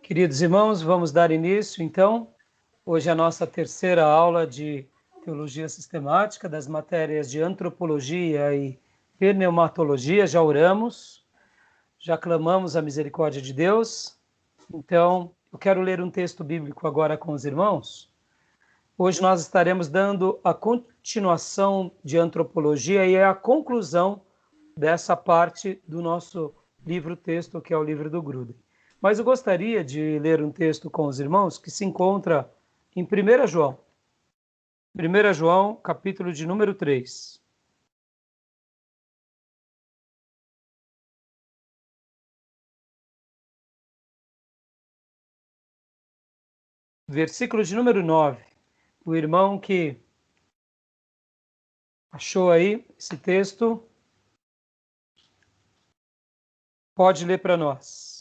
Queridos irmãos, vamos dar início, então. Hoje é a nossa terceira aula de Teologia Sistemática, das matérias de Antropologia e Pneumatologia. Já oramos, já clamamos a misericórdia de Deus. Então, eu quero ler um texto bíblico agora com os irmãos. Hoje nós estaremos dando a continuação de Antropologia e a conclusão dessa parte do nosso livro-texto, que é o livro do Grudem. Mas eu gostaria de ler um texto com os irmãos que se encontra em 1 João. 1 João, capítulo de número 3. Versículo de número 9. O irmão que achou aí esse texto pode ler para nós.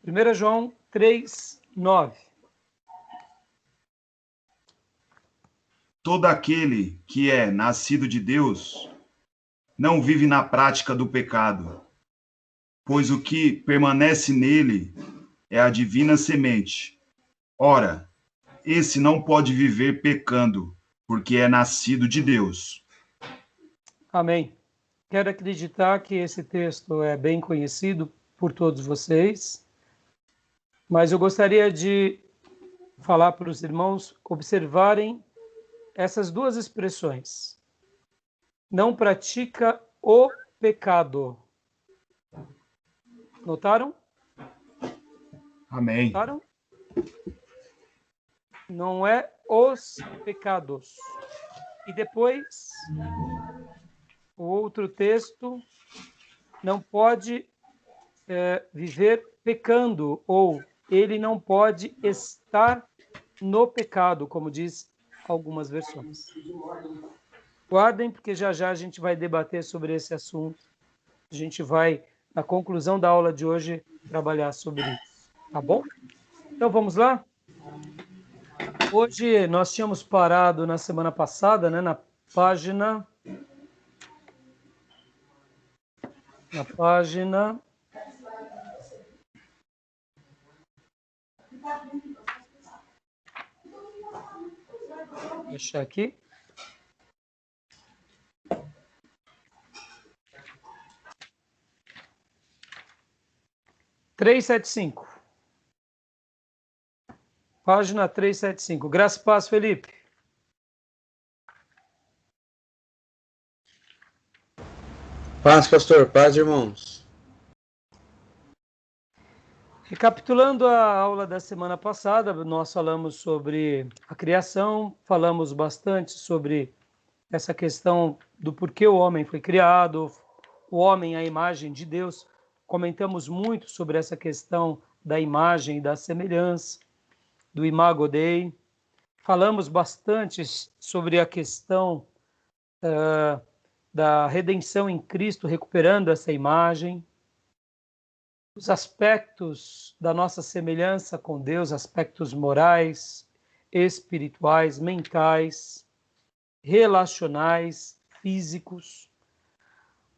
Primeira João 3, 9. Todo aquele que é nascido de Deus não vive na prática do pecado, pois o que permanece nele é a divina semente. Ora, esse não pode viver pecando, porque é nascido de Deus. Amém. Quero acreditar que esse texto é bem conhecido por todos vocês, mas eu gostaria de falar para os irmãos observarem essas duas expressões. Não pratica o pecado. Notaram? Amém. Notaram? Não é os pecados. E depois, o outro texto, não pode viver pecando, ou ele não pode estar no pecado, como diz algumas versões. Guardem, porque já já a gente vai debater sobre esse assunto. A gente vai, na conclusão da aula de hoje, trabalhar sobre isso. Tá bom? Então vamos lá? Hoje nós tínhamos parado na semana passada, né, na página... Vou deixar aqui. Página 375. Graça e paz, Felipe. Paz, pastor. Paz, irmãos. Recapitulando a aula da semana passada, nós falamos sobre a criação, falamos bastante sobre essa questão do porquê o homem foi criado, o homem à imagem de Deus. Comentamos muito sobre essa questão da imagem e da semelhança, do Imago Dei. Falamos bastante sobre a questão da redenção em Cristo, recuperando essa imagem. Os aspectos da nossa semelhança com Deus, aspectos morais, espirituais, mentais, relacionais, físicos.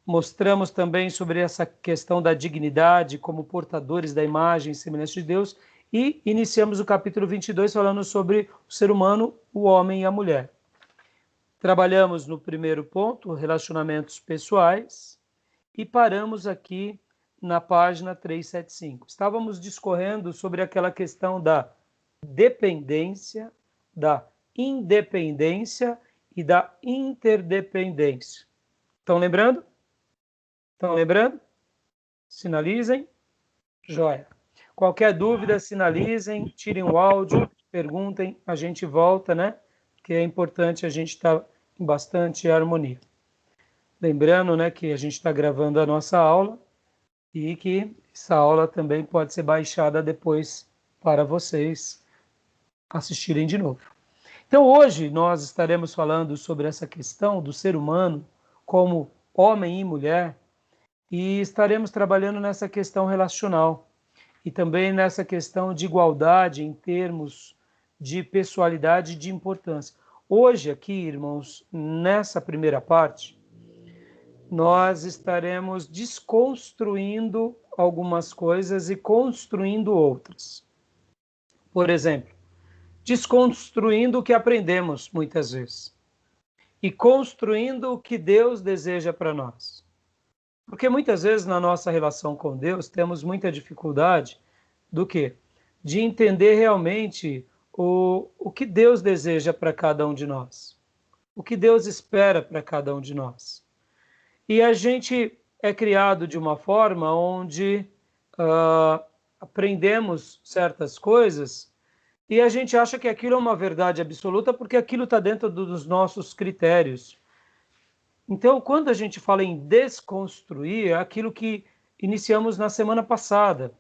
Mostramos também sobre essa questão da dignidade como portadores da imagem e semelhança de Deus e iniciamos o capítulo 22 falando sobre o ser humano, o homem e a mulher. Trabalhamos no primeiro ponto, relacionamentos pessoais, e paramos aqui na página 375. Estávamos discorrendo sobre aquela questão da dependência, da independência e da interdependência. Estão lembrando? Estão lembrando? Sinalizem. Joia. Qualquer dúvida, sinalizem, tirem o áudio, perguntem, a gente volta, né? Porque é importante a gente estar em bastante harmonia. Lembrando, né, que a gente está gravando a nossa aula e que essa aula também pode ser baixada depois para vocês assistirem de novo. Então, hoje nós estaremos falando sobre essa questão do ser humano como homem e mulher, e estaremos trabalhando nessa questão relacional e também nessa questão de igualdade em termos de pessoalidade e de importância. Hoje aqui, irmãos, nessa primeira parte, nós estaremos desconstruindo algumas coisas e construindo outras. Por exemplo, desconstruindo o que aprendemos muitas vezes e construindo o que Deus deseja para nós. Porque muitas vezes na nossa relação com Deus temos muita dificuldade do quê? De entender realmente o que Deus deseja para cada um de nós. O que Deus espera para cada um de nós. E a gente é criado de uma forma onde aprendemos certas coisas e a gente acha que aquilo é uma verdade absoluta porque aquilo está dentro dos nossos critérios. Então, quando a gente fala em desconstruir, é aquilo que iniciamos na semana passada.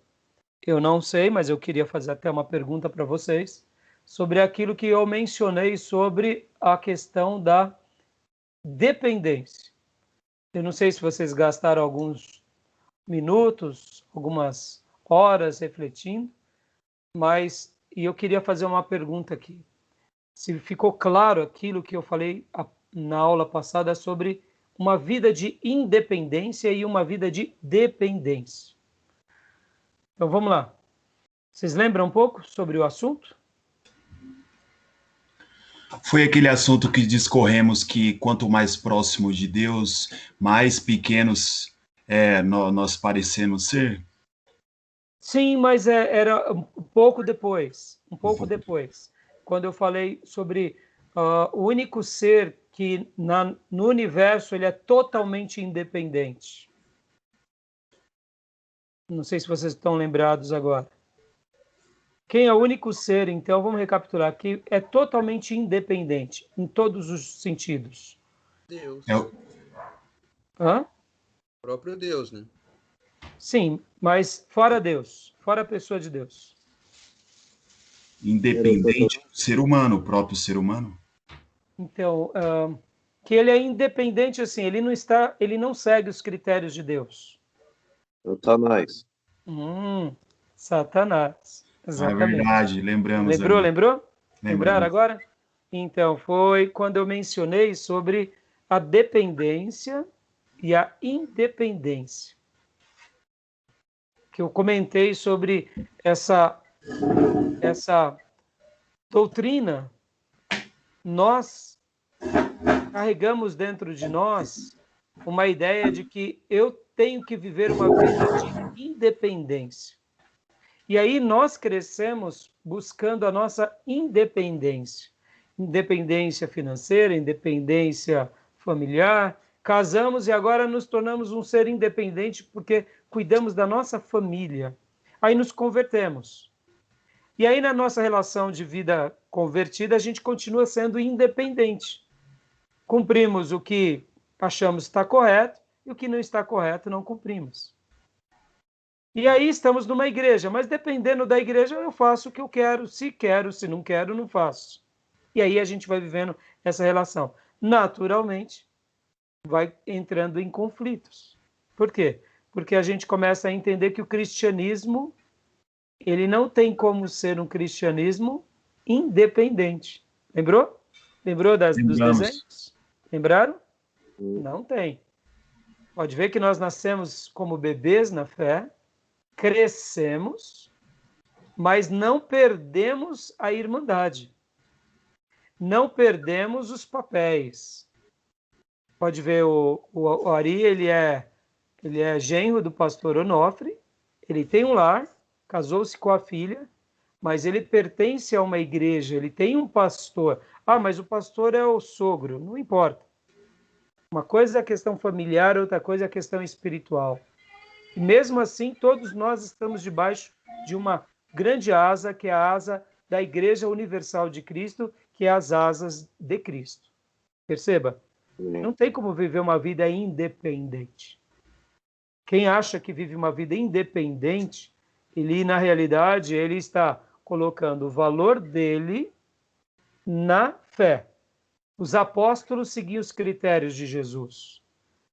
Eu não sei, mas eu queria fazer até uma pergunta para vocês sobre aquilo que eu mencionei sobre a questão da dependência. Eu não sei se vocês gastaram alguns minutos, algumas horas refletindo, mas eu queria fazer uma pergunta aqui. Se ficou claro aquilo que eu falei na aula passada sobre uma vida de independência e uma vida de dependência. Então vamos lá. Vocês lembram um pouco sobre o assunto? Foi aquele assunto que discorremos que quanto mais próximo de Deus, mais pequenos nós parecemos ser? Sim, mas era um pouco depois, quando eu falei sobre o único ser que no universo ele é totalmente independente. Não sei se vocês estão lembrados agora. Quem é o único ser, então, vamos recapitular, que é totalmente independente, em todos os sentidos? Deus. Hã? O próprio Deus, né? Sim, mas fora Deus, fora a pessoa de Deus. Independente do ser humano, o próprio ser humano? Então, que ele é independente, assim, ele não segue os critérios de Deus. Satanás. Satanás. Exatamente. É verdade, lembramos. Lembrou? Lembramos. Lembraram agora? Então, foi quando eu mencionei sobre a dependência e a independência. Que eu comentei sobre essa doutrina. Nós carregamos dentro de nós uma ideia de que eu tenho que viver uma vida de independência. E aí nós crescemos buscando a nossa independência. Independência financeira, independência familiar. Casamos e agora nos tornamos um ser independente porque cuidamos da nossa família. Aí nos convertemos. E aí na nossa relação de vida convertida, a gente continua sendo independente. Cumprimos o que achamos está correto e o que não está correto não cumprimos. E aí estamos numa igreja, mas dependendo da igreja eu faço o que eu quero, se não quero, não faço. E aí a gente vai vivendo essa relação. Naturalmente, vai entrando em conflitos. Por quê? Porque a gente começa a entender que o cristianismo, ele não tem como ser um cristianismo independente. Lembrou? Lembrou dos desenhos? Lembraram? Não tem. Pode ver que nós nascemos como bebês na fé, crescemos, mas não perdemos a irmandade. Não perdemos os papéis. Pode ver o Ari, ele é genro do pastor Onofre, ele tem um lar, casou-se com a filha, mas ele pertence a uma igreja, ele tem um pastor. Ah, mas o pastor é o sogro, não importa. Uma coisa é a questão familiar, outra coisa é a questão espiritual. E mesmo assim, todos nós estamos debaixo de uma grande asa, que é a asa da Igreja Universal de Cristo, que é as asas de Cristo. Perceba? Não tem como viver uma vida independente. Quem acha que vive uma vida independente, ele, na realidade, ele está colocando o valor dele na fé. Os apóstolos seguiam os critérios de Jesus.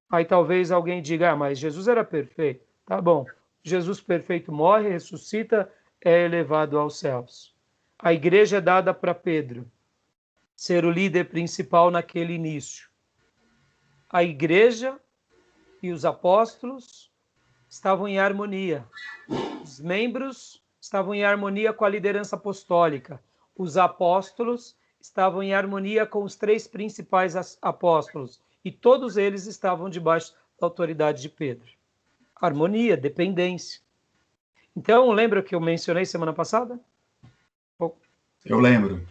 Aí talvez alguém diga, mas Jesus era perfeito. Tá bom, Jesus perfeito morre, ressuscita, é elevado aos céus. A igreja é dada para Pedro ser o líder principal naquele início. A igreja e os apóstolos estavam em harmonia. Os membros estavam em harmonia com a liderança apostólica. Os apóstolos estavam em harmonia com os 3 principais apóstolos. E todos eles estavam debaixo da autoridade de Pedro. Harmonia, dependência. Então, lembra que eu mencionei semana passada? Eu lembro.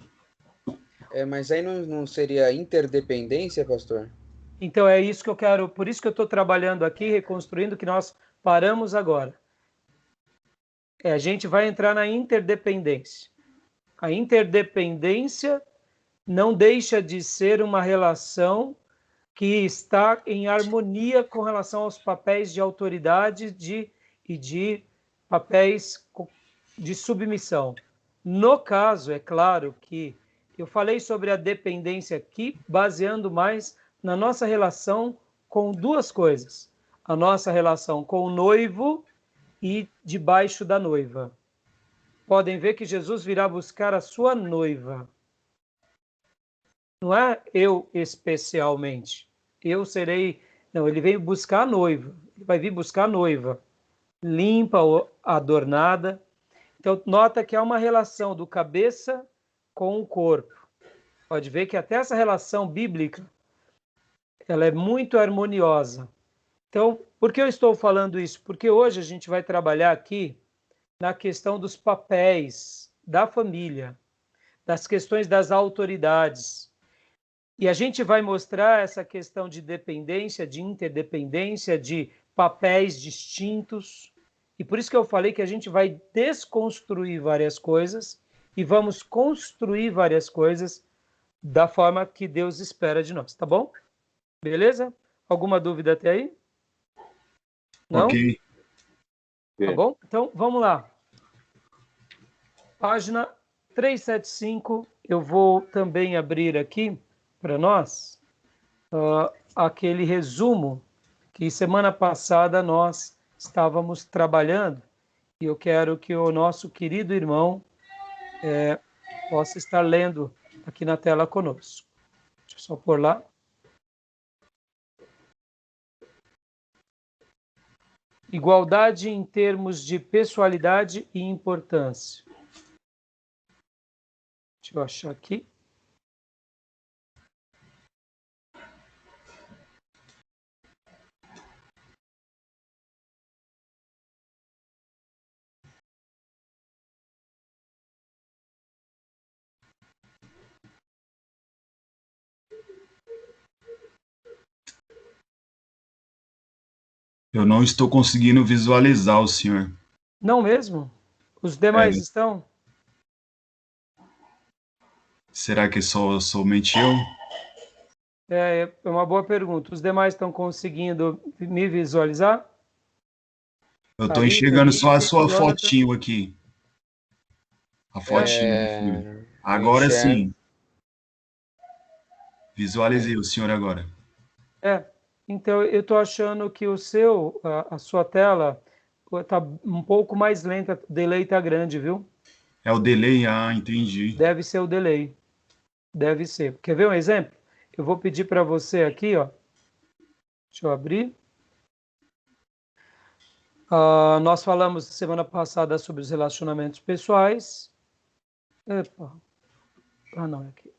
Mas aí não seria interdependência, pastor? Então é isso que eu quero, por isso que eu estou trabalhando aqui, reconstruindo o que nós paramos agora. A gente vai entrar na interdependência. A interdependência não deixa de ser uma relação que está em harmonia com relação aos papéis de autoridade e de papéis de submissão. No caso, é claro que eu falei sobre a dependência aqui, baseando mais na nossa relação com 2 coisas. A nossa relação com o noivo e debaixo da noiva. Podem ver que Jesus virá buscar a sua noiva. Não é eu especialmente. Eu serei... Não, ele veio buscar a noiva. Ele vai vir buscar a noiva. Limpa, adornada. Então, nota que há uma relação do cabeça com o corpo. Pode ver que até essa relação bíblica, ela é muito harmoniosa. Então, por que eu estou falando isso? Porque hoje a gente vai trabalhar aqui na questão dos papéis da família, das questões das autoridades. E a gente vai mostrar essa questão de dependência, de interdependência, de papéis distintos. E por isso que eu falei que a gente vai desconstruir várias coisas e vamos construir várias coisas da forma que Deus espera de nós, tá bom? Beleza? Alguma dúvida até aí? Não? Ok. Tá bom? Então, vamos lá. Página 375, eu vou também abrir aqui para nós aquele resumo que semana passada nós estávamos trabalhando e eu quero que o nosso querido irmão possa estar lendo aqui na tela conosco. Deixa eu só pôr lá. Igualdade em termos de pessoalidade e importância. Deixa eu achar aqui. Eu não estou conseguindo visualizar o senhor. Não mesmo? Os demais estão? Será que sou somente eu? É uma boa pergunta. Os demais estão conseguindo me visualizar? Eu estou enxergando só a sua fotinho aqui. A fotinho do senhor. Agora sim. Visualizei o senhor agora. Então eu estou achando que a sua tela está um pouco mais lenta, o delay está grande, viu? É o delay? Ah, entendi. Deve ser o delay. Deve ser. Quer ver um exemplo? Eu vou pedir para você aqui, ó. Deixa eu abrir. Nós falamos semana passada sobre os relacionamentos pessoais. Epa. Não, é aqui.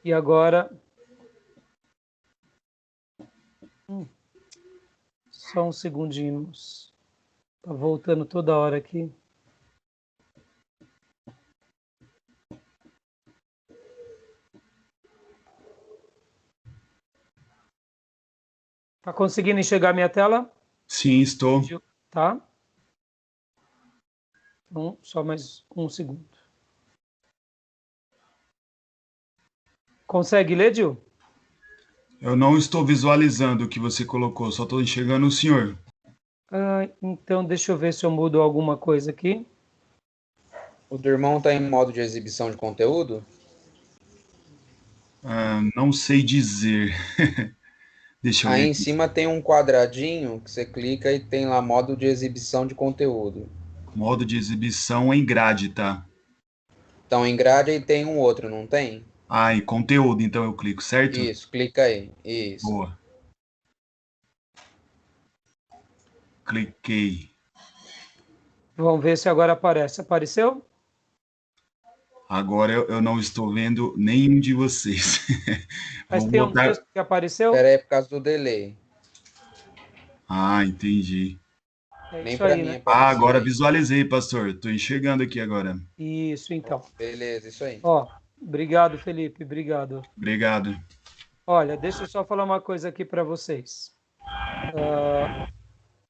E agora... Só um segundinho. Tá voltando toda hora aqui. Tá conseguindo enxergar minha tela? Sim, estou. Tá? Então, só mais um segundo. Consegue ler, Gil? Eu não estou visualizando o que você colocou, só estou enxergando o senhor. Então, deixa eu ver se eu mudo alguma coisa aqui. O do irmão está em modo de exibição de conteúdo? Não sei dizer. Deixa eu Aí ver em aqui. cima tem um quadradinho que você clica e tem lá modo de exibição de conteúdo. Modo de exibição em grade, tá? Então em grade aí tem um outro, não tem? Ah, e conteúdo, então eu clico, certo? Isso, clica aí. Isso. Boa. Cliquei. Vamos ver se agora aparece. Apareceu? Agora eu não estou vendo nenhum de vocês. Mas Vou tem um botar. texto que apareceu? Espera aí por causa do delay. Ah, entendi. É Nem isso para aí, mim né? Ah, apareceu agora aí. visualizei, pastor. Estou enxergando aqui agora. Isso, então. Beleza, isso aí. Ó, obrigado, Felipe, obrigado. Obrigado. Olha, deixa eu só falar uma coisa aqui para vocês.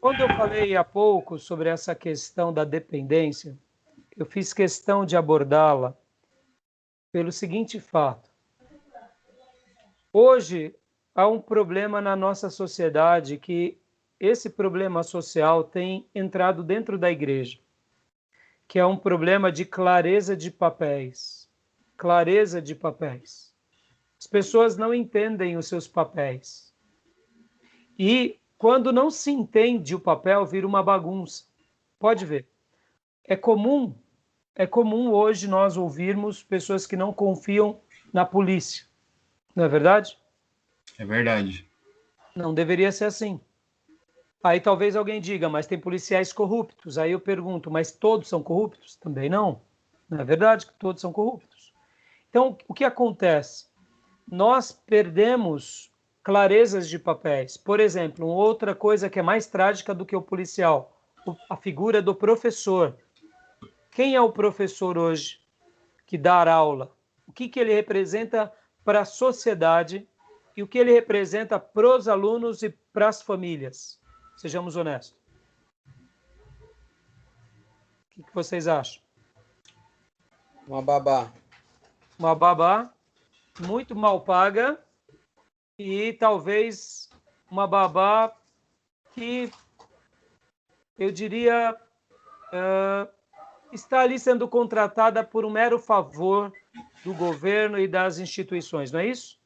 Quando eu falei há pouco sobre essa questão da dependência, eu fiz questão de abordá-la pelo seguinte fato. Hoje há um problema na nossa sociedade que esse problema social tem entrado dentro da igreja, que é um problema de clareza de papéis. Clareza de papéis. As pessoas não entendem os seus papéis. E quando não se entende o papel, vira uma bagunça. Pode ver. É comum, é comum hoje nós ouvirmos pessoas que não confiam na polícia. Não é verdade? É verdade. Não deveria ser assim. Aí talvez alguém diga, mas tem policiais corruptos. Aí eu pergunto, mas todos são corruptos? Também não. Não é verdade que todos são corruptos. Então, o que acontece? Nós perdemos clarezas de papéis. Por exemplo, uma outra coisa que é mais trágica do que o policial, a figura do professor. Quem é o professor hoje que dá aula? O que ele representa para a sociedade e o que ele representa para os alunos e para as famílias? Sejamos honestos. O que vocês acham? Uma babá. Uma babá muito mal paga e talvez uma babá que eu diria está ali sendo contratada por um mero favor do governo e das instituições, não é isso?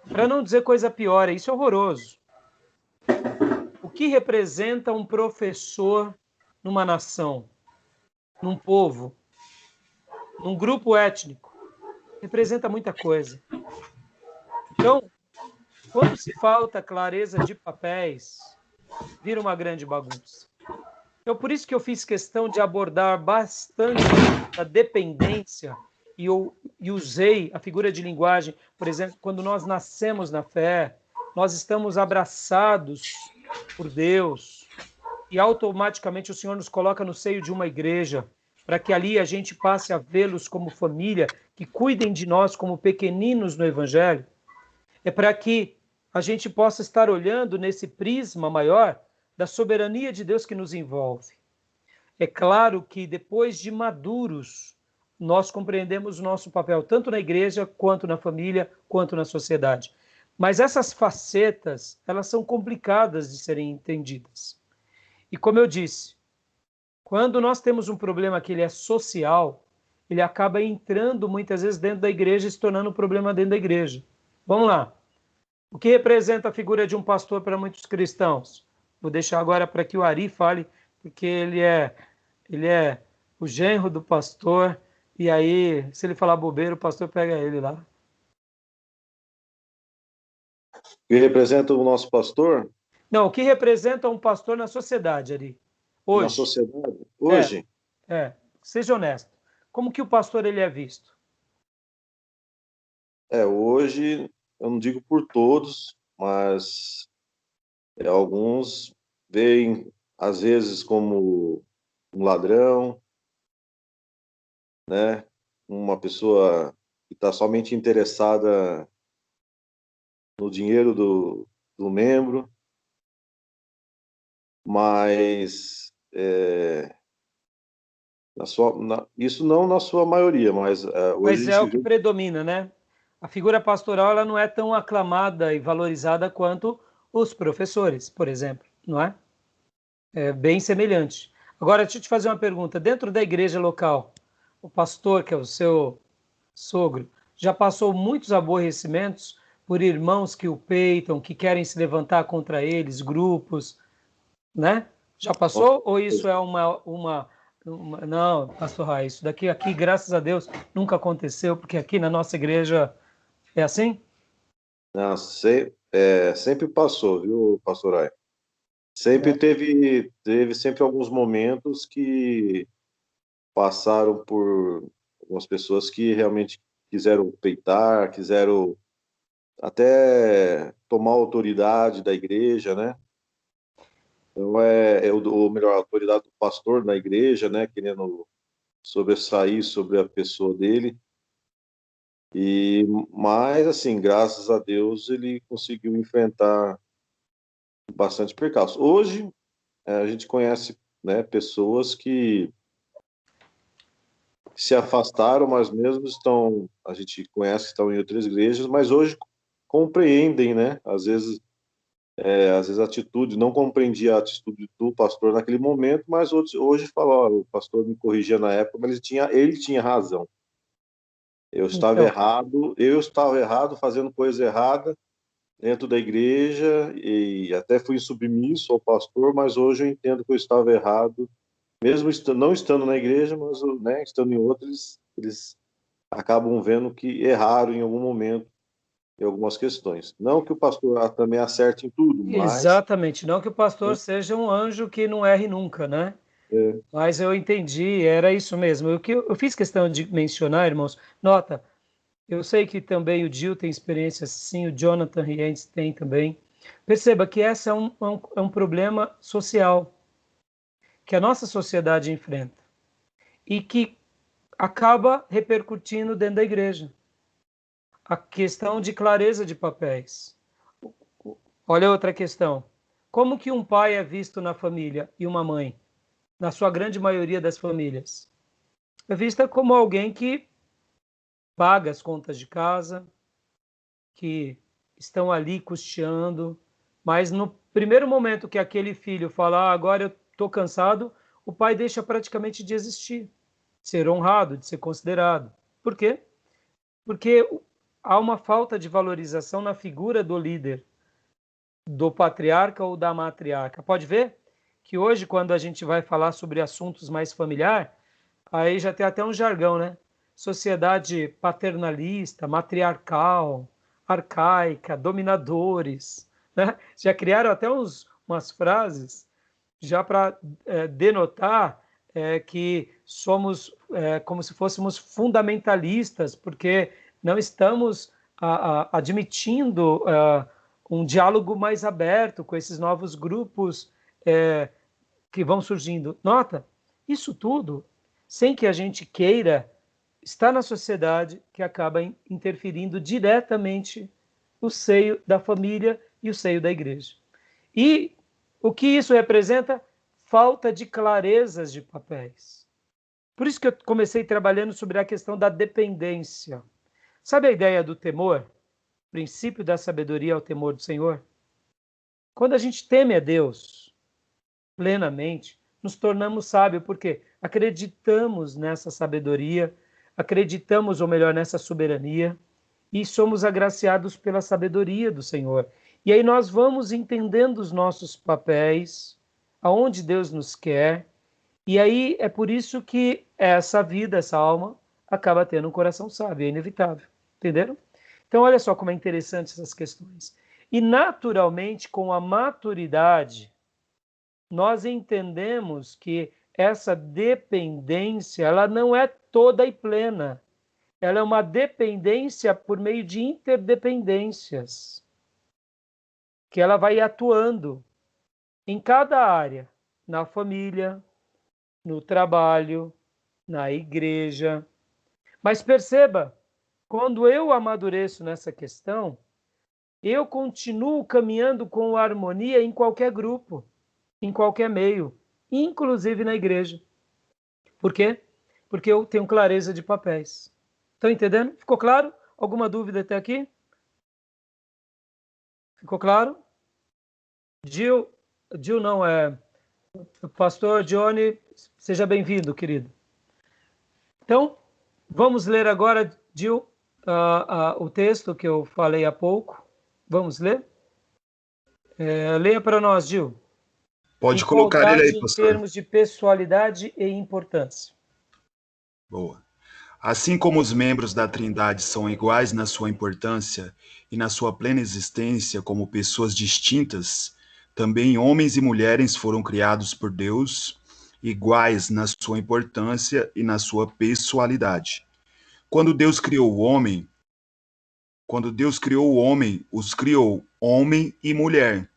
Para não dizer coisa pior, isso é horroroso. O que representa um professor numa nação, num povo, num grupo étnico? Representa muita coisa. Então, quando se falta clareza de papéis, vira uma grande bagunça. Então, por isso que eu fiz questão de abordar bastante a dependência e usei a figura de linguagem, por exemplo, quando nós nascemos na fé, nós estamos abraçados por Deus e automaticamente o Senhor nos coloca no seio de uma igreja para que ali a gente passe a vê-los como família, que cuidem de nós como pequeninos no Evangelho. É para que a gente possa estar olhando nesse prisma maior da soberania de Deus que nos envolve. É claro que depois de maduros, nós compreendemos o nosso papel, tanto na igreja, quanto na família, quanto na sociedade. Mas essas facetas, elas são complicadas de serem entendidas. E como eu disse, quando nós temos um problema que ele é social, ele acaba entrando muitas vezes dentro da igreja e se tornando um problema dentro da igreja. Vamos lá. O que representa a figura de um pastor para muitos cristãos? Vou deixar agora para que o Ari fale, porque ele é o genro do pastor, e aí, se ele falar bobeira, o pastor pega ele lá. Que representa o nosso pastor Não, o que representa um pastor na sociedade, Ari? na Hoje. sociedade. Hoje, Seja honesto. Como que o pastor ele é visto? hoje, eu não digo por todos, mas alguns veem, às vezes, como um ladrão, né? Uma pessoa que está somente interessada no dinheiro do membro, mas isso não na sua maioria, mas hoje Mas a é o gente que vê. predomina, né? A figura pastoral ela não é tão aclamada e valorizada quanto os professores, por exemplo, não é? É bem semelhante. Agora, deixa eu te fazer uma pergunta. Dentro da igreja local, o pastor, que é o seu sogro, já passou muitos aborrecimentos por irmãos que o peitam, que querem se levantar contra eles, grupos, né? Já passou? Ou isso é uma... Não, pastor Rai, isso daqui aqui, graças a Deus, nunca aconteceu, porque aqui na nossa igreja é assim? Não, sempre passou, viu, pastor Ai? Sempre É. teve sempre alguns momentos que passaram por algumas pessoas que realmente quiseram peitar, quiseram até tomar a autoridade da igreja, né? Então, ou melhor, a autoridade do pastor na igreja, né? Querendo sobressair sobre a pessoa dele. Mas, assim, graças a Deus, ele conseguiu enfrentar bastante percalço. Hoje, a gente conhece, né, pessoas que se afastaram, mas mesmo a gente conhece que estão em outras igrejas, mas hoje compreendem, né? Às vezes a atitude, não compreendia a atitude do pastor naquele momento, mas hoje fala, ó, o pastor me corrigia na época, mas ele tinha razão. Então, Eu estava errado fazendo coisa errada dentro da igreja e até fui submisso ao pastor, mas hoje eu entendo que eu estava errado, mesmo não estando na igreja, mas, né, estando em outros, eles acabam vendo que erraram em algum momento em algumas questões. Não que o pastor também acerte em tudo, mas exatamente, não que o pastor seja um anjo que não erre nunca, né? é, Mas eu entendi, era isso mesmo. O que eu fiz questão de mencionar, irmãos, nota, eu sei que também o Gil tem experiência assim, o Jonathan Rientes tem também. Perceba que esse é um problema social que a nossa sociedade enfrenta e que acaba repercutindo dentro da igreja. A questão de clareza de papéis. Olha outra questão. Como que um pai é visto na família e uma mãe? Na sua grande maioria das famílias. É vista como alguém que paga as contas de casa, que estão ali custeando, mas no primeiro momento que aquele filho fala, agora eu estou cansado, o pai deixa praticamente de existir, de ser honrado, de ser considerado. Por quê? Porque há uma falta de valorização na figura do líder, do patriarca ou da matriarca. Pode ver que hoje, quando a gente vai falar sobre assuntos mais familiares, aí já tem até um jargão, né? Sociedade paternalista, matriarcal, arcaica, dominadores, né? Já criaram até umas frases já para denotar que somos como se fôssemos fundamentalistas, porque não estamos admitindo um diálogo mais aberto com esses novos grupos que vão surgindo. Nota, isso tudo, sem que a gente queira, está na sociedade que acaba interferindo diretamente o seio da família e o seio da igreja. E o que isso representa? Falta de clarezas de papéis. Por isso que eu comecei trabalhando sobre a questão da dependência. Sabe a ideia do temor? O princípio da sabedoria é o temor do Senhor. Quando a gente teme a Deus plenamente, nos tornamos sábios, porque acreditamos nessa sabedoria, acreditamos, ou melhor, nessa soberania, e somos agraciados pela sabedoria do Senhor. E aí nós vamos entendendo os nossos papéis, aonde Deus nos quer, e aí é por isso que essa vida, essa alma, acaba tendo um coração sábio, é inevitável. Entenderam? Então, olha só como é interessante essas questões. E naturalmente, com a maturidade, nós entendemos que essa dependência, ela não é toda e plena. Ela é uma dependência por meio de interdependências, que ela vai atuando em cada área, na família, no trabalho, na igreja. Mas perceba, quando eu amadureço nessa questão, eu continuo caminhando com harmonia em qualquer grupo, em qualquer meio, inclusive na igreja. Por quê? Porque eu tenho clareza de papéis. Estão entendendo? Ficou claro? Alguma dúvida até aqui? Ficou claro? Gil não é. Pastor Johnny, seja bem-vindo, querido. Então, vamos ler agora, Gil, o texto que eu falei há pouco. Vamos ler? Leia para nós, Gil. Pode colocar ele aí, Em pastor. termos de pessoalidade e importância. Boa. Assim como os membros da Trindade são iguais na sua importância e na sua plena existência como pessoas distintas, também homens e mulheres foram criados por Deus, iguais na sua importância e na sua pessoalidade. Quando Deus criou o homem, os criou homem e mulher,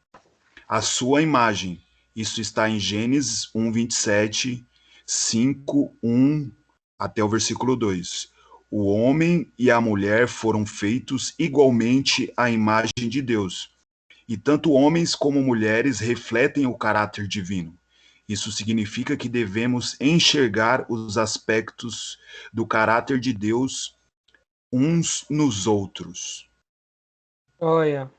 à sua imagem. Isso está em Gênesis 1, 27, 5, 1 até o versículo 2. O homem e a mulher foram feitos igualmente à imagem de Deus. E tanto homens como mulheres refletem o caráter divino. Isso significa que devemos enxergar os aspectos do caráter de Deus uns nos outros. Olha.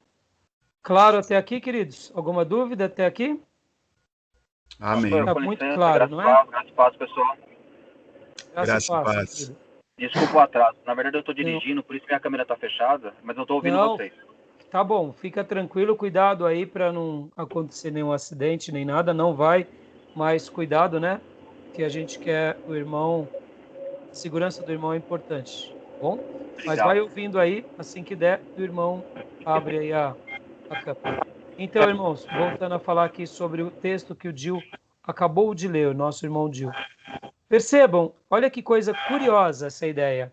Claro até aqui, queridos? Alguma dúvida até aqui? Amém. Está muito claro, não é? Graças e paz, pessoal. Graça e paz. Desculpa o atraso. Na verdade, eu estou dirigindo, por isso minha câmera está fechada, mas eu estou ouvindo vocês. Tá bom, fica tranquilo, cuidado aí para não acontecer nenhum acidente, nem nada, não vai, mas cuidado, né? Que a gente quer o irmão, a segurança do irmão é importante, tá bom? Obrigado. Mas vai ouvindo aí, assim que der, o irmão abre aí a câmera. Então, irmãos, voltando a falar aqui sobre o texto que o Gil acabou de ler, o nosso irmão Gil. Percebam, olha que coisa curiosa essa ideia.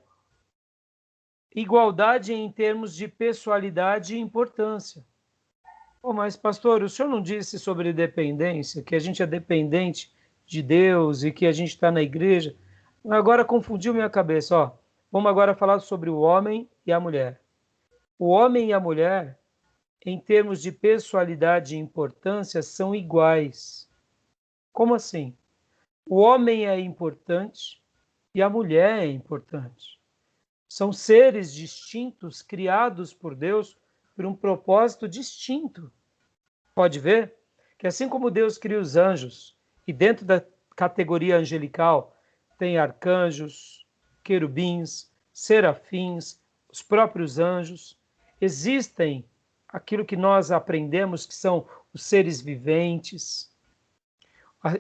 Igualdade em termos de pessoalidade e importância. Mas, pastor, o senhor não disse sobre dependência, que a gente é dependente de Deus e que a gente está na igreja? Agora confundiu minha cabeça. Ó. Vamos agora falar sobre o homem e a mulher. O homem e a mulher, em termos de pessoalidade e importância, são iguais. Como assim? O homem é importante e a mulher é importante. São seres distintos, criados por Deus por um propósito distinto. Pode ver que assim como Deus cria os anjos, e dentro da categoria angelical tem arcanjos, querubins, serafins, os próprios anjos, existem aquilo que nós aprendemos que são os seres viventes,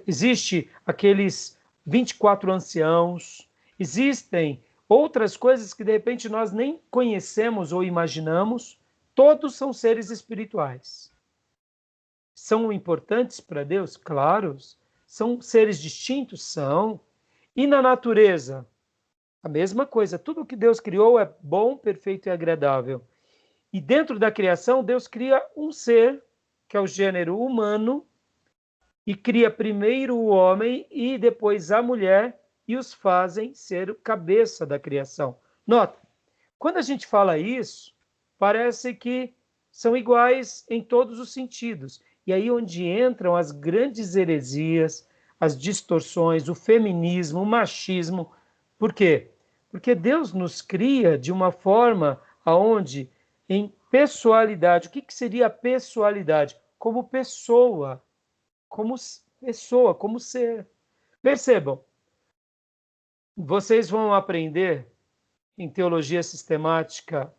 existe aqueles 24 anciãos, existem outras coisas que de repente nós nem conhecemos ou imaginamos, todos são seres espirituais. São importantes para Deus? Claro. São seres distintos? São. E na natureza? A mesma coisa. Tudo que Deus criou é bom, perfeito e agradável. E dentro da criação, Deus cria um ser, que é o gênero humano, e cria primeiro o homem e depois a mulher, e os fazem ser o cabeça da criação. Nota, quando a gente fala isso, parece que são iguais em todos os sentidos. E aí onde entram as grandes heresias, as distorções, o feminismo, o machismo. Por quê? Porque Deus nos cria de uma forma onde, em pessoalidade, o que seria a pessoalidade? Como pessoa, como ser. Percebam, vocês vão aprender em Teologia Sistemática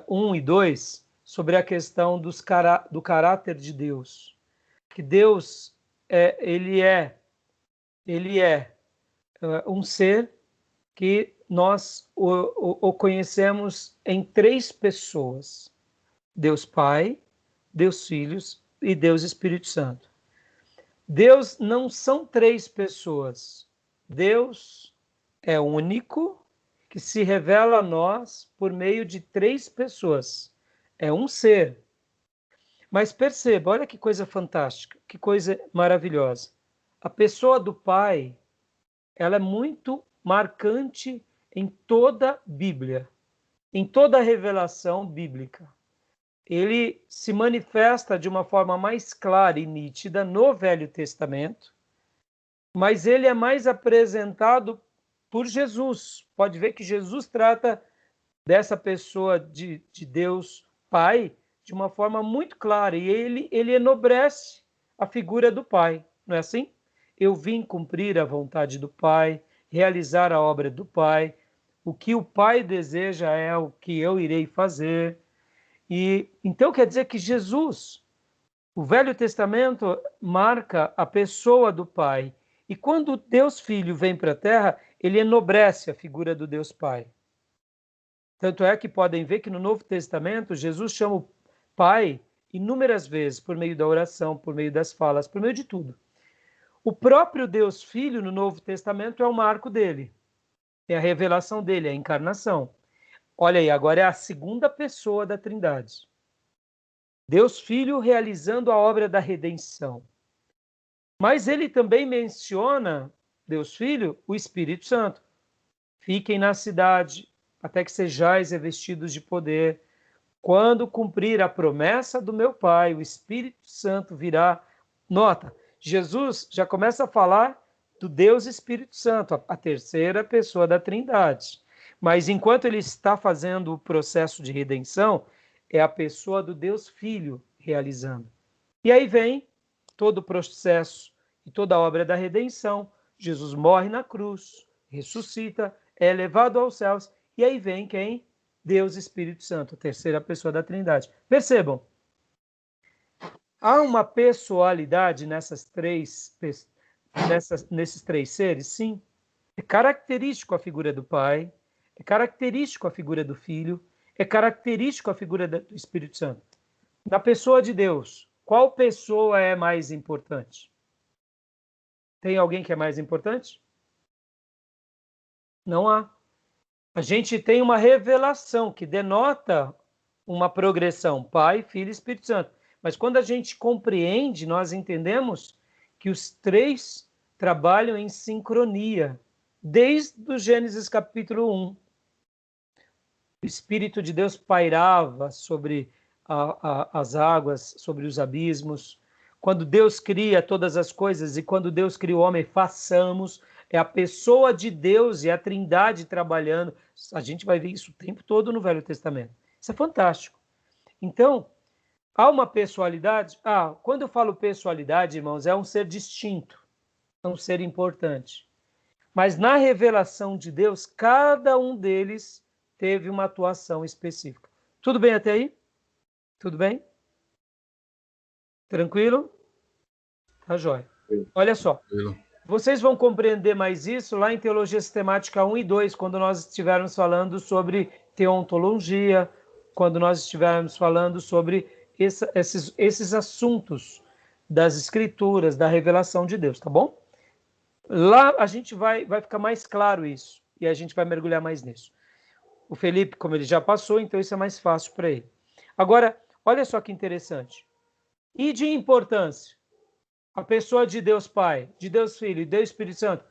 1 e 2 sobre a questão do caráter de Deus. Que Deus ele é um ser que nós o conhecemos em 3 pessoas. Deus Pai, Deus Filhos e Deus Espírito Santo. Deus não são 3 pessoas. Deus é único, que se revela a nós por meio de 3 pessoas. É um ser. Mas perceba, olha que coisa fantástica, que coisa maravilhosa. A pessoa do Pai, ela é muito marcante em toda a Bíblia, em toda a revelação bíblica. Ele se manifesta de uma forma mais clara e nítida no Velho Testamento, mas ele é mais apresentado por Jesus. Pode ver que Jesus trata dessa pessoa de Deus Pai de uma forma muito clara, e ele enobrece a figura do Pai, não é assim? Eu vim cumprir a vontade do Pai, realizar a obra do Pai. O que o Pai deseja é o que eu irei fazer. E então quer dizer que Jesus, o Velho Testamento marca a pessoa do Pai. E quando Deus Filho vem para a Terra, ele enobrece a figura do Deus Pai. Tanto é que podem ver que no Novo Testamento, Jesus chama o Pai inúmeras vezes, por meio da oração, por meio das falas, por meio de tudo. O próprio Deus Filho, no Novo Testamento, é o marco dele. É a revelação dele, é a encarnação. Olha aí, agora é a segunda pessoa da Trindade. Deus Filho realizando a obra da redenção. Mas ele também menciona, Deus Filho, o Espírito Santo. Fiquem na cidade, até que sejais revestidos de poder. Quando cumprir a promessa do meu Pai, o Espírito Santo virá. Nota, Jesus já começa a falar do Deus Espírito Santo, a terceira pessoa da Trindade. Mas enquanto ele está fazendo o processo de redenção, é a pessoa do Deus Filho realizando. E aí vem todo o processo e toda a obra da redenção. Jesus morre na cruz, ressuscita, é elevado aos céus, e aí vem quem? Deus Espírito Santo, a terceira pessoa da Trindade. Percebam, há uma pessoalidade nesses três seres? Sim. É característico a figura do Pai, é característico a figura do Filho, é característico a figura do Espírito Santo. Na pessoa de Deus, qual pessoa é mais importante? Tem alguém que é mais importante? Não há. A gente tem uma revelação que denota uma progressão, Pai, Filho e Espírito Santo. Mas quando a gente compreende, nós entendemos que os três trabalham em sincronia, desde o Gênesis capítulo 1. O Espírito de Deus pairava sobre as águas, sobre os abismos. Quando Deus cria todas as coisas e quando Deus cria o homem, façamos. É a pessoa de Deus e a Trindade trabalhando. A gente vai ver isso o tempo todo no Velho Testamento. Isso é fantástico. Então, há uma pessoalidade? Quando eu falo pessoalidade, irmãos, é um ser distinto, é um ser importante. Mas na revelação de Deus, cada um deles teve uma atuação específica. Tudo bem até aí? Tudo bem? Tranquilo? Tá jóia. Olha só. Vocês vão compreender mais isso lá em Teologia Sistemática 1 e 2, quando nós estivermos falando sobre teontologia, quando nós estivermos falando sobre esses assuntos das Escrituras, da revelação de Deus, tá bom? Lá a gente vai ficar mais claro isso, e a gente vai mergulhar mais nisso. O Felipe, como ele já passou, então isso é mais fácil para ele. Agora, olha só que interessante. E de importância? A pessoa de Deus Pai, de Deus Filho e Deus Espírito Santo,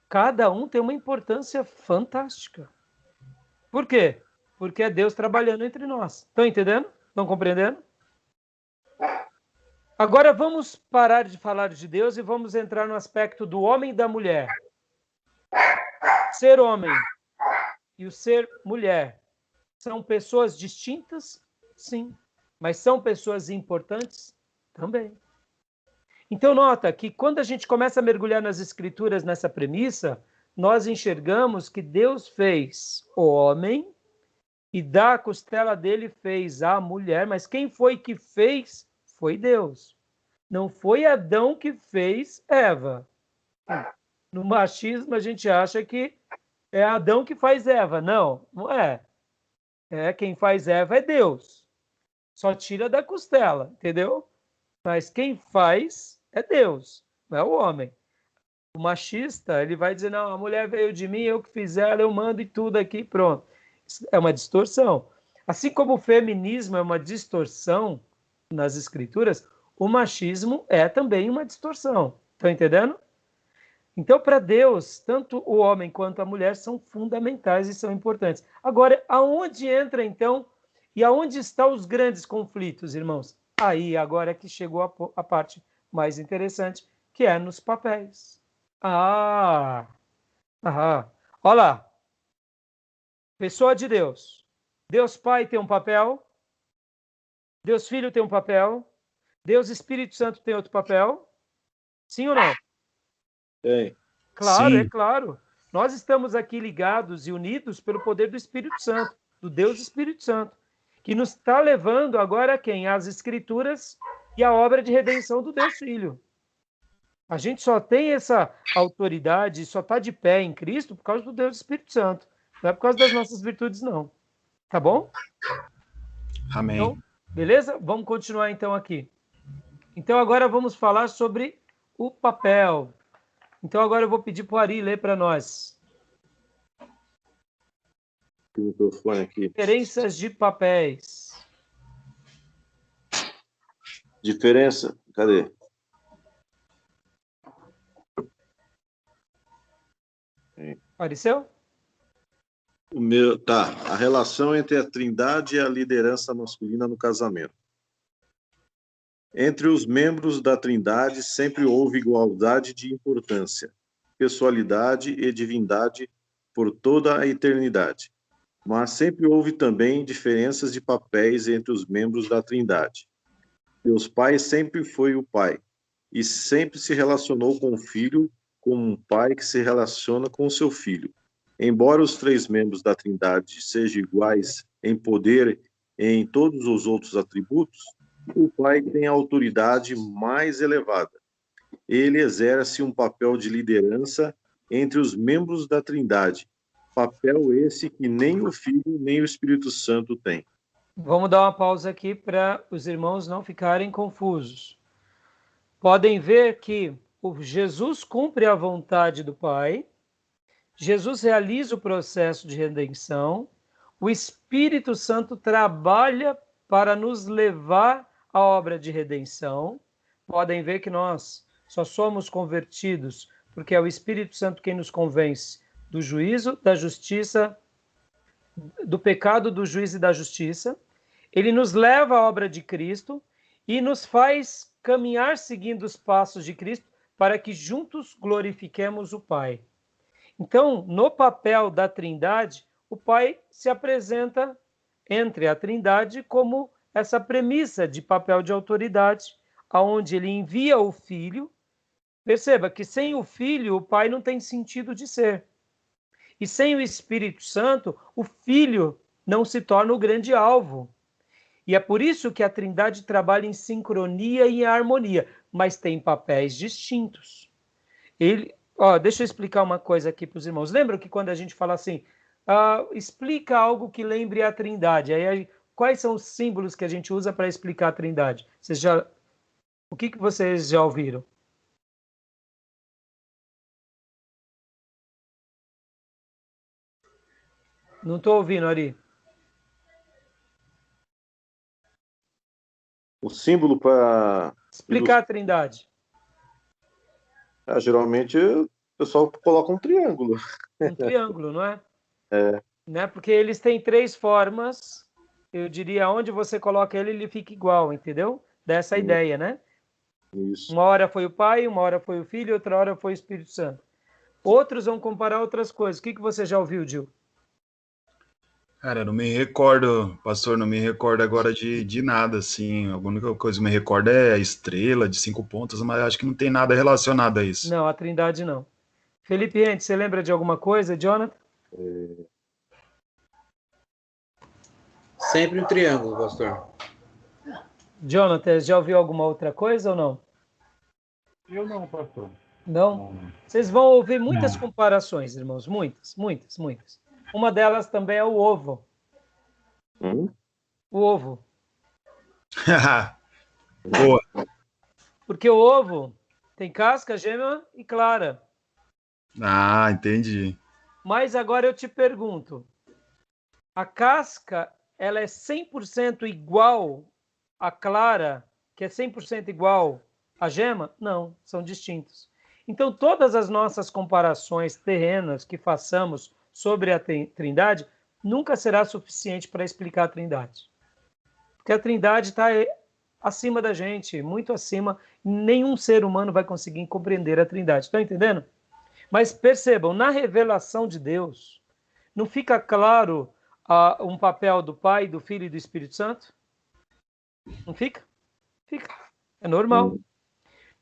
cada um tem uma importância fantástica. Por quê? Porque é Deus trabalhando entre nós. Estão entendendo? Estão compreendendo? Agora vamos parar de falar de Deus e vamos entrar no aspecto do homem e da mulher. Ser homem e o ser mulher são pessoas distintas? Sim. Mas são pessoas importantes? Também. Então, nota que quando a gente começa a mergulhar nas Escrituras nessa premissa, nós enxergamos que Deus fez o homem e da costela dele fez a mulher, mas quem foi que fez? Foi Deus. Não foi Adão que fez Eva. No machismo, a gente acha que é Adão que faz Eva. Não, não é. Quem faz Eva é Deus. Só tira da costela, entendeu? Mas quem faz é Deus, não é o homem. O machista, ele vai dizer, não, a mulher veio de mim, eu que fiz ela, eu mando e tudo aqui, pronto. Isso é uma distorção. Assim como o feminismo é uma distorção nas escrituras, o machismo é também uma distorção. Estão entendendo? Então, para Deus, tanto o homem quanto a mulher são fundamentais e são importantes. Agora, aonde entra, então, e aonde estão os grandes conflitos, irmãos? Aí, agora é que chegou a parte mais interessante, que é nos papéis. Olha lá. Pessoa de Deus. Deus Pai tem um papel. Deus Filho tem um papel. Deus Espírito Santo tem outro papel. Sim ou não? Tem. Claro, Sim. é claro. Nós estamos aqui ligados e unidos pelo poder do Espírito Santo, do Deus Espírito Santo, que nos está levando agora a quem? As Escrituras e a obra de redenção do Deus Filho. A gente só tem essa autoridade, só está de pé em Cristo por causa do Deus Espírito Santo. Não é por causa das nossas virtudes, não. Tá bom? Amém. Então, beleza? Vamos continuar então aqui. Então agora vamos falar sobre o papel. Então agora eu vou pedir para o Ari ler para nós. O microfone aqui. Diferenças de papéis. Diferença? Cadê? Apareceu? O meu, tá. A relação entre a Trindade e a liderança masculina no casamento. Entre os membros da Trindade sempre houve igualdade de importância, pessoalidade e divindade por toda a eternidade. Mas sempre houve também diferenças de papéis entre os membros da Trindade. Deus Pai sempre foi o Pai e sempre se relacionou com o Filho como um pai que se relaciona com o seu filho. Embora os três membros da Trindade sejam iguais em poder e em todos os outros atributos, o Pai tem a autoridade mais elevada. Ele exerce um papel de liderança entre os membros da Trindade, papel esse que nem o Filho nem o Espírito Santo têm. Vamos dar uma pausa aqui para os irmãos não ficarem confusos. Podem ver que o Jesus cumpre a vontade do Pai, Jesus realiza o processo de redenção, o Espírito Santo trabalha para nos levar à obra de redenção. Podem ver que nós só somos convertidos porque é o Espírito Santo quem nos convence do juízo, da justiça, do pecado, do juízo e da justiça. Ele nos leva à obra de Cristo e nos faz caminhar seguindo os passos de Cristo para que juntos glorifiquemos o Pai. Então, no papel da Trindade, o Pai se apresenta entre a Trindade como essa premissa de papel de autoridade, aonde ele envia o Filho. Perceba que sem o Filho, o Pai não tem sentido de ser. E sem o Espírito Santo, o Filho não se torna o grande alvo. E é por isso que a Trindade trabalha em sincronia e em harmonia, mas tem papéis distintos. Deixa eu explicar uma coisa aqui para os irmãos. Lembram que quando a gente fala assim, explica algo que lembre a Trindade, quais são os símbolos que a gente usa para explicar a Trindade? O que vocês já ouviram? Não estou ouvindo, Ari. O símbolo para Explicar a Trindade. Geralmente o pessoal coloca um triângulo. Um triângulo, não é? É. Né? Porque eles têm três formas. Eu diria, onde você coloca ele, ele fica igual, entendeu? Dessa ideia, né? Isso. Uma hora foi o Pai, uma hora foi o Filho, outra hora foi o Espírito Santo. Outros vão comparar outras coisas. O que você já ouviu, Gil? Cara, não me recordo, pastor, não me recordo agora de nada, assim. A única coisa que me recordo é a estrela de 5 pontas, mas acho que não tem nada relacionado a isso. Não, a Trindade não. Felipe Rente, você lembra de alguma coisa, Jonathan? Sempre um triângulo, pastor. Jonathan, já ouviu alguma outra coisa ou não? Eu não, pastor. Não? Vocês vão ouvir muitas comparações, irmãos. Muitas, muitas, muitas. Uma delas também é o ovo. O ovo. Boa. Porque o ovo tem casca, gema e clara. Ah, entendi. Mas agora eu te pergunto, a casca, ela é 100% igual à clara, que é 100% igual à gema? Não, são distintos. Então, todas as nossas comparações terrenas que façamos sobre a Trindade nunca será suficiente para explicar a Trindade. Porque a Trindade está acima da gente, muito acima. Nenhum ser humano vai conseguir compreender a Trindade. Estão entendendo? Mas percebam, na revelação de Deus, não fica claro um papel do Pai, do Filho e do Espírito Santo? Não fica? Fica. É normal.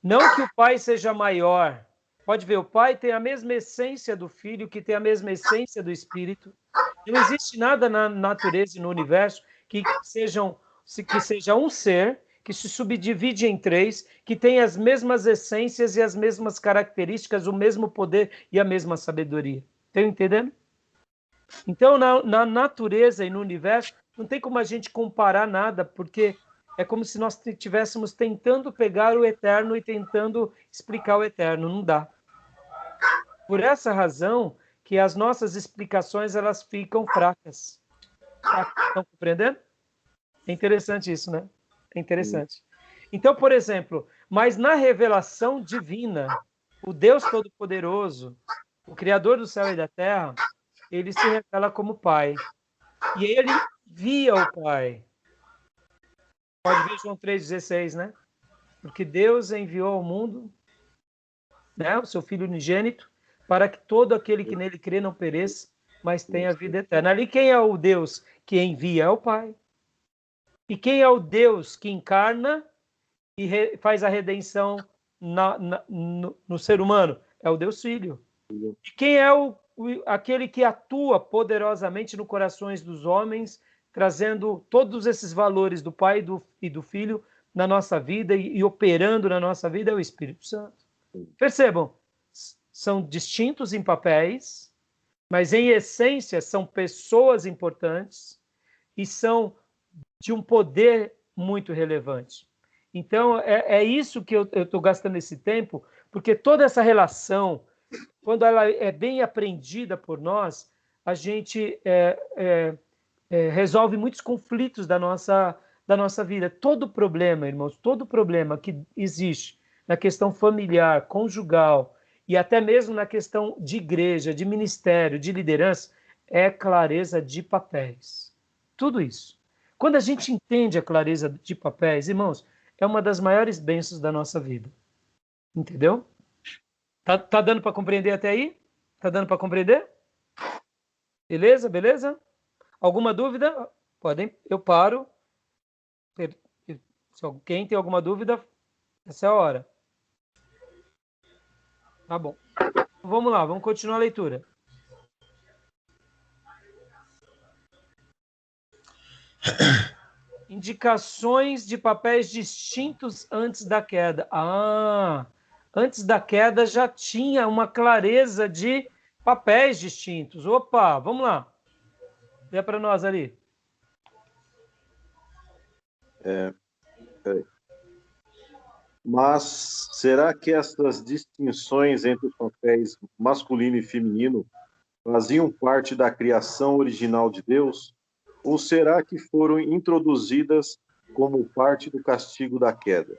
Não que o Pai seja maior, Pode ver, o Pai tem a mesma essência do Filho, que tem a mesma essência do Espírito. Não existe nada na natureza e no universo que seja um ser que se subdivide em três, que tem as mesmas essências e as mesmas características, o mesmo poder e a mesma sabedoria. Estão entendendo? Então, na natureza e no universo, não tem como a gente comparar nada, porque é como se nós estivéssemos tentando pegar o eterno e tentando explicar o eterno. Não dá. Por essa razão que as nossas explicações elas ficam fracas. Estão compreendendo? É interessante isso, né? É interessante. Então, por exemplo, mas na revelação divina, o Deus Todo-Poderoso, o Criador do céu e da terra, ele se revela como Pai. E ele envia o Pai. Pode ver João 3,16, né? Porque Deus enviou ao mundo, né, o seu Filho unigênito, para que todo aquele que nele crê não pereça, mas tenha vida eterna. Ali quem é o Deus que envia? É o Pai. E quem é o Deus que encarna e faz a redenção no ser humano? É o Deus Filho. E quem é aquele que atua poderosamente nos corações dos homens, trazendo todos esses valores do Pai e do Filho na nossa vida e operando na nossa vida? É o Espírito Santo. Percebam, são distintos em papéis, mas em essência são pessoas importantes e são de um poder muito relevante. Então, é isso que eu estou gastando esse tempo, porque toda essa relação, quando ela é bem aprendida por nós, a gente resolve muitos conflitos da nossa vida. Todo problema, irmãos, todo problema que existe na questão familiar, conjugal, e até mesmo na questão de igreja, de ministério, de liderança, é clareza de papéis. Tudo isso. Quando a gente entende a clareza de papéis, irmãos, é uma das maiores bênçãos da nossa vida. Entendeu? Tá dando para compreender até aí? Tá dando para compreender? Beleza? Beleza? Alguma dúvida? Podem, eu paro. Se alguém tem alguma dúvida, essa é a hora. Tá bom. Vamos lá, vamos continuar a leitura. Indicações de papéis distintos antes da queda. Antes da queda já tinha uma clareza de papéis distintos. Opa, vamos lá. Dê para nós ali. Mas será que essas distinções entre os papéis masculino e feminino faziam parte da criação original de Deus? Ou será que foram introduzidas como parte do castigo da queda?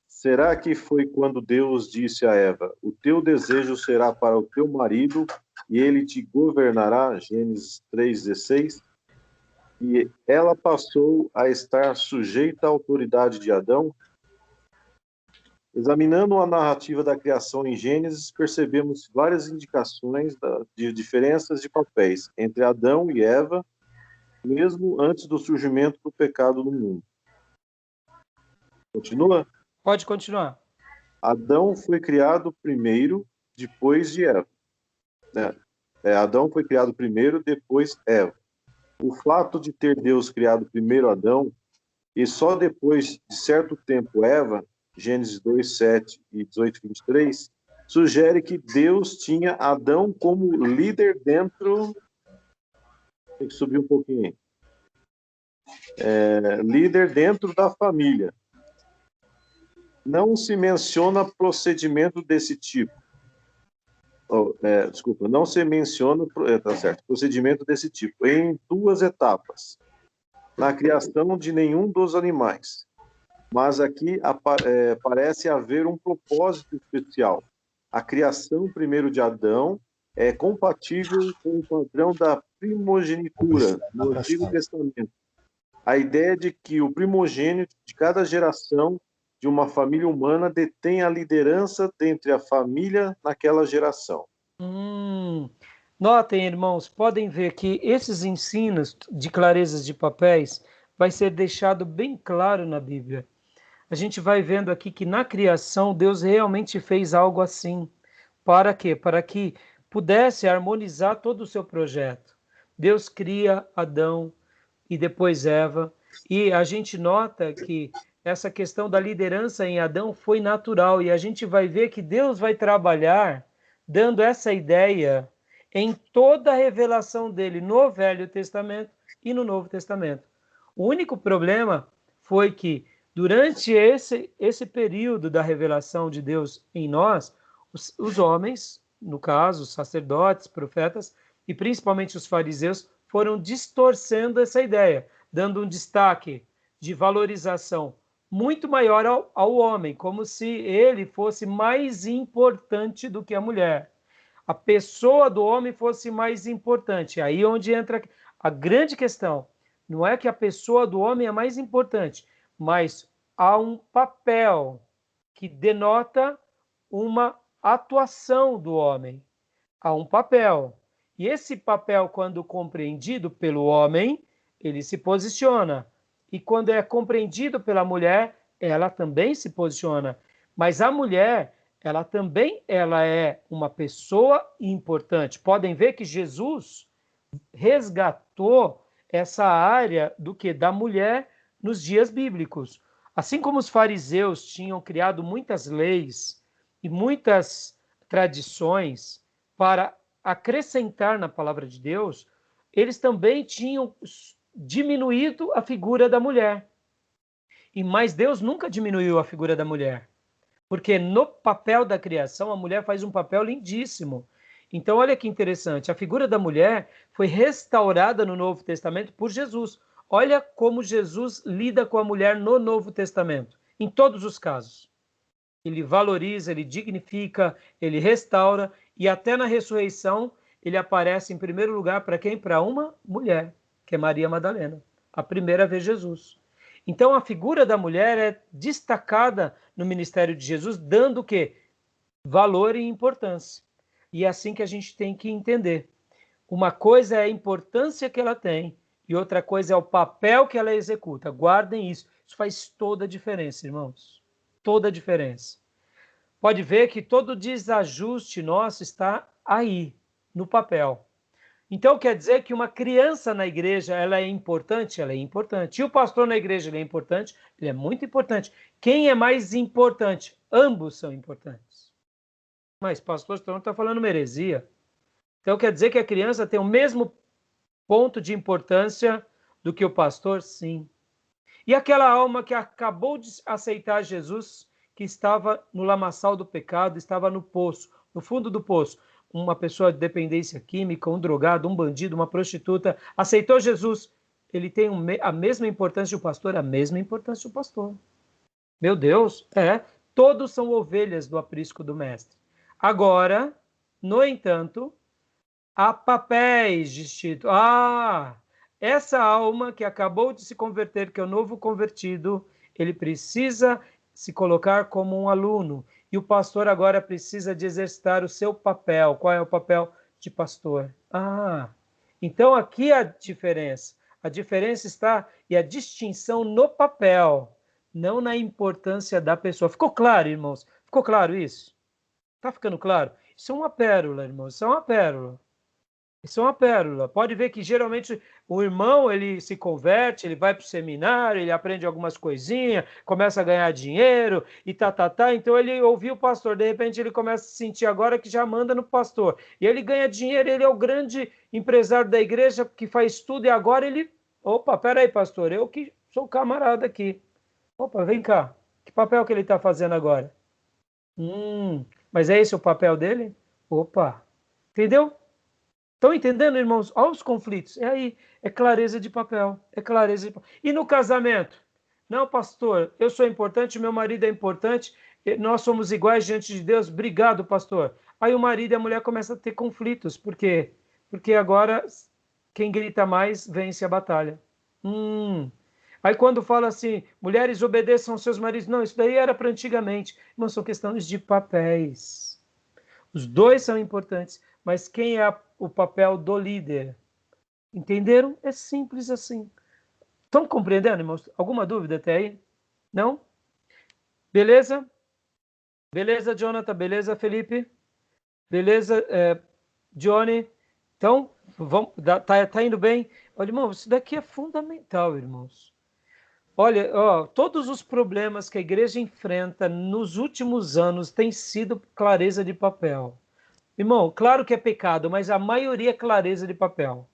Será que foi quando Deus disse a Eva: o teu desejo será para o teu marido e ele te governará? Gênesis 3,16. E ela passou a estar sujeita à autoridade de Adão? Examinando a narrativa da criação em Gênesis, percebemos várias indicações de diferenças de papéis entre Adão e Eva, mesmo antes do surgimento do pecado no mundo. Continua? Pode continuar. Adão foi criado primeiro, depois de Eva. Adão foi criado primeiro, depois Eva. O fato de ter Deus criado primeiro Adão e só depois de certo tempo Eva, Gênesis 2:7 e 18:23, sugere que Deus tinha Adão como líder dentro... Tem que subir um pouquinho aí. Líder dentro da família. Não se menciona procedimento desse tipo. Não se menciona procedimento desse tipo em duas etapas. Na criação de nenhum dos animais. Mas aqui parece haver um propósito especial. A criação primeiro de Adão é compatível com o padrão da primogenitura no Antigo Testamento. A ideia de que o primogênito de cada geração de uma família humana detém a liderança dentre a família naquela geração. Notem, irmãos, podem ver que esses ensinos de clarezas de papéis vai ser deixado bem claro na Bíblia. a gente vai vendo aqui que na criação Deus realmente fez algo assim. Para quê? Para que pudesse harmonizar todo o seu projeto. Deus cria Adão e depois Eva, e a gente nota que essa questão da liderança em Adão foi natural, e a gente vai ver que Deus vai trabalhar dando essa ideia em toda a revelação dele no Velho Testamento e no Novo Testamento. O único problema foi que durante esse período da revelação de Deus em nós, os homens, no caso, os sacerdotes, profetas, e principalmente os fariseus, foram distorcendo essa ideia, dando um destaque de valorização muito maior ao homem, como se ele fosse mais importante do que a mulher. A pessoa do homem fosse mais importante. Aí onde entra a grande questão. Não é que a pessoa do homem é mais importante, mas há um papel que denota uma atuação do homem. Há um papel. E esse papel, quando compreendido pelo homem, ele se posiciona. E quando é compreendido pela mulher, ela também se posiciona. Mas a mulher, ela também é uma pessoa importante. Podem ver que Jesus resgatou essa área do que da mulher nos dias bíblicos. Assim como os fariseus tinham criado muitas leis e muitas tradições para acrescentar na palavra de Deus, eles também tinham diminuído a figura da mulher. Mas Deus nunca diminuiu a figura da mulher, porque no papel da criação a mulher faz um papel lindíssimo. Então olha que interessante, a figura da mulher foi restaurada no Novo Testamento por Jesus. Olha como Jesus lida com a mulher no Novo Testamento, em todos os casos. Ele valoriza, ele dignifica, ele restaura, e até na ressurreição ele aparece em primeiro lugar para quem? Para uma mulher, que é Maria Madalena, a primeira a ver Jesus. Então a figura da mulher é destacada no ministério de Jesus, dando o quê? Valor e importância. E é assim que a gente tem que entender. Uma coisa é a importância que ela tem e outra coisa é o papel que ela executa. Guardem isso. Isso faz toda a diferença, irmãos. Toda a diferença. Pode ver que todo desajuste nosso está aí, no papel. Então quer dizer que uma criança na igreja, ela é importante? Ela é importante. E o pastor na igreja, ele é importante? Ele é muito importante. Quem é mais importante? Ambos são importantes. Mas pastor, você não está falando uma heresia. Então quer dizer que a criança tem o mesmo ponto de importância do que o pastor? Sim. E aquela alma que acabou de aceitar Jesus, que estava no lamaçal do pecado, estava no poço, no fundo do poço, uma pessoa de dependência química, um drogado, um bandido, uma prostituta, aceitou Jesus, ele tem a mesma importância do pastor? A mesma importância do pastor. Meu Deus, todos são ovelhas do aprisco do mestre. Agora, no entanto, há papéis distintos. Essa alma que acabou de se converter, que é o novo convertido, ele precisa se colocar como um aluno. E o pastor agora precisa de exercitar o seu papel. Qual é o papel de pastor? Então aqui a diferença. A diferença está e a distinção no papel, não na importância da pessoa. Ficou claro, irmãos? Ficou claro isso? Está ficando claro? Isso é uma pérola, irmãos. Isso é uma pérola. Isso é uma pérola. Pode ver que geralmente o irmão ele se converte, ele vai para o seminário, ele aprende algumas coisinhas, começa a ganhar dinheiro e Então ele ouviu o pastor, de repente ele começa a se sentir agora que já manda no pastor. E ele ganha dinheiro, ele é o grande empresário da igreja que faz tudo e agora ele... Opa, peraí, pastor, eu que sou camarada aqui. Opa, vem cá. Que papel que ele está fazendo agora? Mas é esse o papel dele? Opa, entendeu? Estão entendendo, irmãos? Olha os conflitos. É aí, é clareza de papel. É clareza de papel. E no casamento? Não, pastor, eu sou importante, meu marido é importante, nós somos iguais diante de Deus. Obrigado, pastor. Aí o marido e a mulher começam a ter conflitos. Por quê? Porque agora quem grita mais vence a batalha. Aí quando fala assim, mulheres obedeçam aos seus maridos. Não, isso daí era para antigamente. Irmãos, são questões de papéis. Os dois são importantes, mas quem é o papel do líder? Entenderam? É simples assim. Estão compreendendo, irmãos? Alguma dúvida até aí? Não? Beleza? Beleza, Jonathan? Beleza, Felipe? Beleza, Johnny? Então, vamos, tá indo bem? Olha, irmão, isso daqui é fundamental, irmãos. Olha, todos os problemas que a igreja enfrenta nos últimos anos têm sido clareza de papel. Irmão, claro que é pecado, mas a maioria é clareza de papel.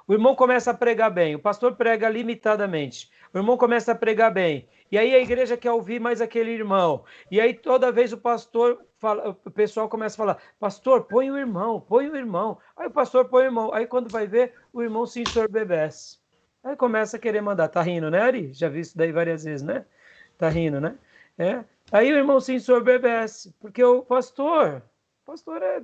O irmão começa a pregar bem, o pastor prega limitadamente. O irmão começa a pregar bem. E aí a igreja quer ouvir mais aquele irmão. E aí toda vez o pastor fala, o pessoal começa a falar: pastor, põe o irmão, põe o irmão. Aí o pastor põe o irmão. Aí quando vai ver, o irmão se ensorbebece. Aí começa a querer mandar. Tá rindo, né, Ari? Já vi isso daí várias vezes, né? Tá rindo, né? Aí o irmão se ensorbebece, porque o pastor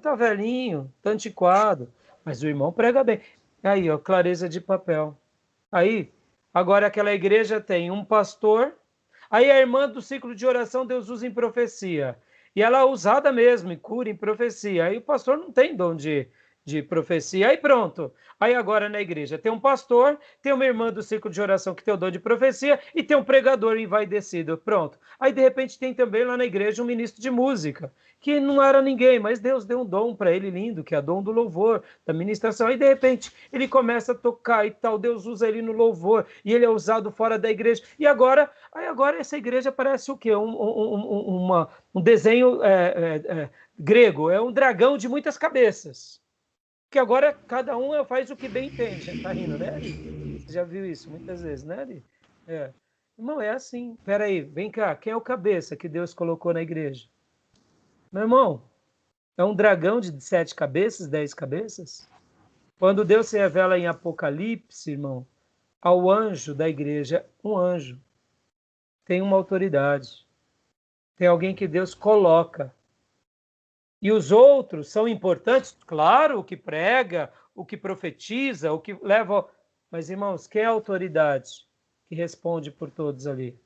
tá velhinho, tá antiquado, mas o irmão prega bem. Aí, clareza de papel. Aí, agora aquela igreja tem um pastor, aí a irmã do ciclo de oração Deus usa em profecia. E ela é usada mesmo, em cura, em profecia. Aí o pastor não tem dom de profecia. Aí pronto. Aí agora na igreja tem um pastor, tem uma irmã do ciclo de oração que tem o dom de profecia e tem um pregador envaidecido. Pronto. Aí de repente tem também lá na igreja um ministro de música, que não era ninguém, mas Deus deu um dom para ele lindo, que é o dom do louvor, da ministração. Aí de repente ele começa a tocar e tal, Deus usa ele no louvor e ele é usado fora da igreja. E agora essa igreja parece o quê? Um desenho grego, é um dragão de muitas cabeças. Que agora cada um faz o que bem entende. Tá rindo, né, Ari? Você já viu isso muitas vezes, né, Ari? Irmão, é assim. Peraí, vem cá. Quem é o cabeça que Deus colocou na igreja? Meu irmão, é um dragão de 7 cabeças, 10 cabeças? Quando Deus se revela em Apocalipse, irmão, ao anjo da igreja, um anjo tem uma autoridade. Tem alguém que Deus coloca. E os outros são importantes? Claro, o que prega, o que profetiza, o que leva... Mas, irmãos, quem é a autoridade que responde por todos ali?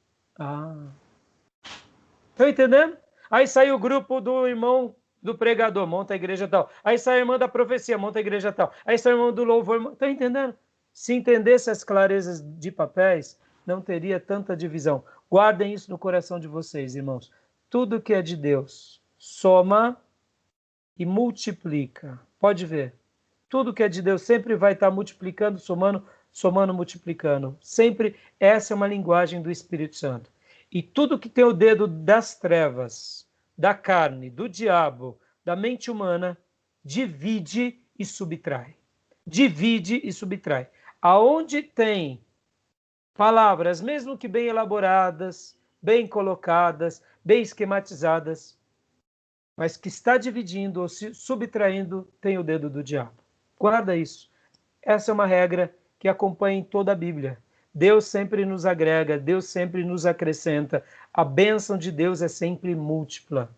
Estão entendendo? Aí sai o grupo do irmão do pregador, monta a igreja tal. Aí sai a irmã da profecia, monta a igreja tal. Aí sai o irmão do louvor. Estão entendendo? Se entendesse as clarezas de papéis, não teria tanta divisão. Guardem isso no coração de vocês, irmãos. Tudo que é de Deus soma e multiplica. Pode ver. Tudo que é de Deus sempre vai estar multiplicando, somando, multiplicando. Sempre essa é uma linguagem do Espírito Santo. E tudo que tem o dedo das trevas, da carne, do diabo, da mente humana, divide e subtrai. Divide e subtrai. Aonde tem palavras, mesmo que bem elaboradas, bem colocadas, bem esquematizadas, mas que está dividindo ou se subtraindo, tem o dedo do diabo. Guarda isso. Essa é uma regra que acompanha em toda a Bíblia. Deus sempre nos agrega, Deus sempre nos acrescenta. A bênção de Deus é sempre múltipla.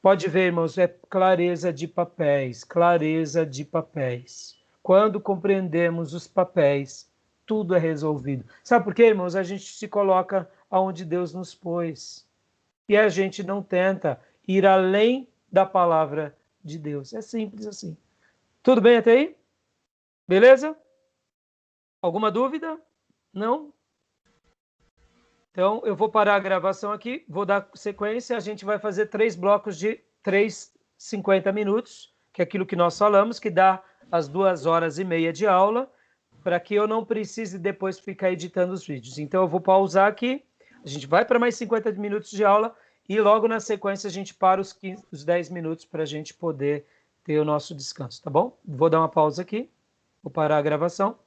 Pode ver, irmãos, é clareza de papéis, clareza de papéis. Quando compreendemos os papéis, tudo é resolvido. Sabe por quê, irmãos? A gente se coloca aonde Deus nos pôs. E a gente não tenta ir além da palavra de Deus. É simples assim. Tudo bem até aí? Beleza? Alguma dúvida? Não? Então, eu vou parar a gravação aqui, vou dar sequência, a gente vai fazer 3 blocos de 50 minutos, que é aquilo que nós falamos, que dá as 2h30 de aula, para que eu não precise depois ficar editando os vídeos. Então, eu vou pausar aqui, a gente vai para mais 50 minutos de aula, e logo na sequência a gente para os 10 minutos para a gente poder ter o nosso descanso, tá bom? Vou dar uma pausa aqui, vou parar a gravação.